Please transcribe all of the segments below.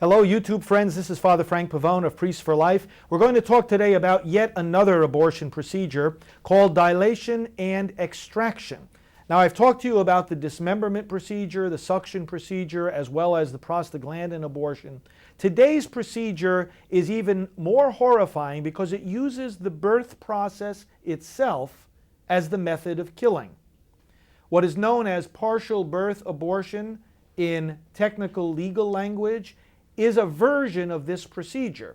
Hello, YouTube friends. This is Father Frank Pavone of Priests for Life. We're going to talk today about yet another abortion procedure called dilation and extraction. Now, I've talked to you about the dismemberment procedure, the suction procedure, as well as the prostaglandin abortion. Today's procedure is even more horrifying because it uses the birth process itself as the method of killing. What is known as partial birth abortion in technical legal language is a version of this procedure.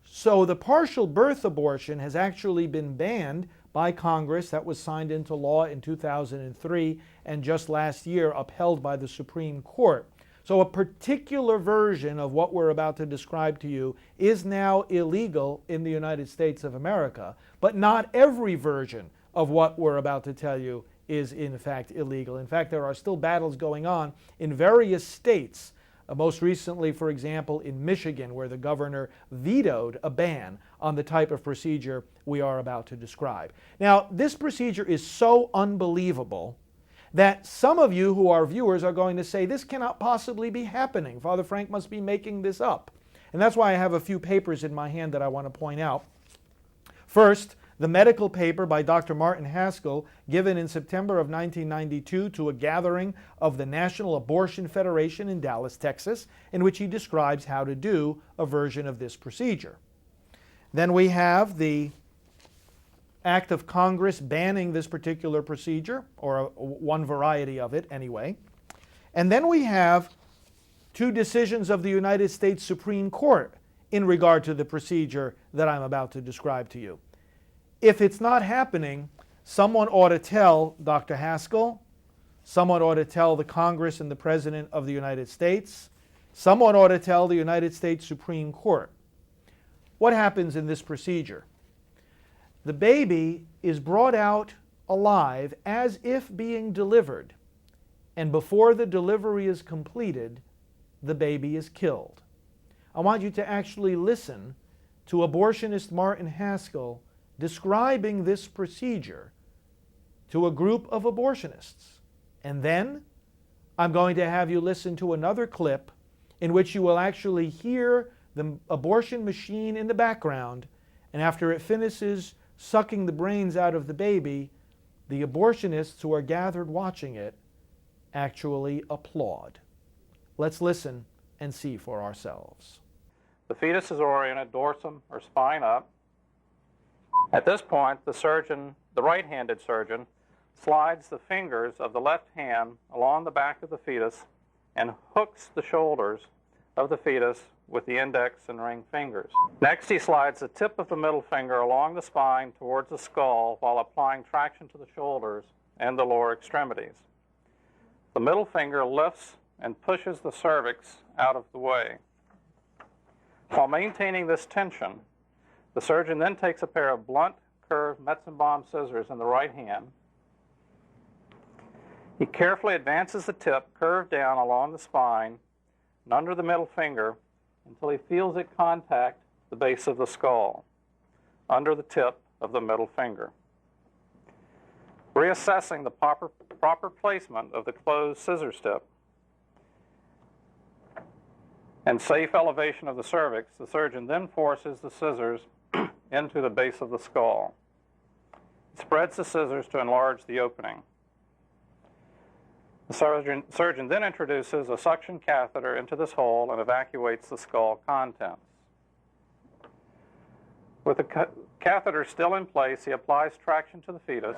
So the partial birth abortion has actually been banned by Congress. That was signed into law in 2003 and just last year upheld by the Supreme Court. So a particular version of what we're about to describe to you is now illegal in the United States of America, but not every version of what we're about to tell you is in fact illegal. In fact, there are still battles going on in various states. Most recently, for example, in Michigan, where the governor vetoed a ban on the type of procedure we are about to describe. Now, this procedure is so unbelievable that some of you who are viewers are going to say, this cannot possibly be happening. Father Frank must be making this up. And that's why I have a few papers in my hand that I want to point out. First, the medical paper by Dr. Martin Haskell, given in September of 1992 to a gathering of the National Abortion Federation in Dallas, Texas, in which he describes how to do a version of this procedure. Then we have the Act of Congress banning this particular procedure, or one variety of it anyway. And then we have two decisions of the United States Supreme Court in regard to the procedure that I'm about to describe to you. If it's not happening, someone ought to tell Dr. Haskell, someone ought to tell the Congress and the President of the United States, someone ought to tell the United States Supreme Court. What happens in this procedure? The baby is brought out alive as if being delivered, and before the delivery is completed, the baby is killed. I want you to actually listen to abortionist Martin Haskell describing this procedure to a group of abortionists. And then I'm going to have you listen to another clip in which you will actually hear the abortion machine in the background, and after it finishes sucking the brains out of the baby, the abortionists who are gathered watching it actually applaud. Let's listen and see for ourselves. The fetus is oriented dorsum or spine up. At this point, the right-handed surgeon, slides the fingers of the left hand along the back of the fetus and hooks the shoulders of the fetus with the index and ring fingers. Next, he slides the tip of the middle finger along the spine towards the skull while applying traction to the shoulders and the lower extremities. The middle finger lifts and pushes the cervix out of the way. While maintaining this tension, the surgeon then takes a pair of blunt, curved Metzenbaum scissors in the right hand. He carefully advances the tip curved down along the spine and under the middle finger until he feels it contact the base of the skull, under the tip of the middle finger. Reassessing the proper placement of the closed scissors tip and safe elevation of the cervix, the surgeon then forces the scissors into the base of the skull. He spreads the scissors to enlarge the opening. The surgeon then introduces a suction catheter into this hole and evacuates the skull contents. With the catheter still in place, he applies traction to the fetus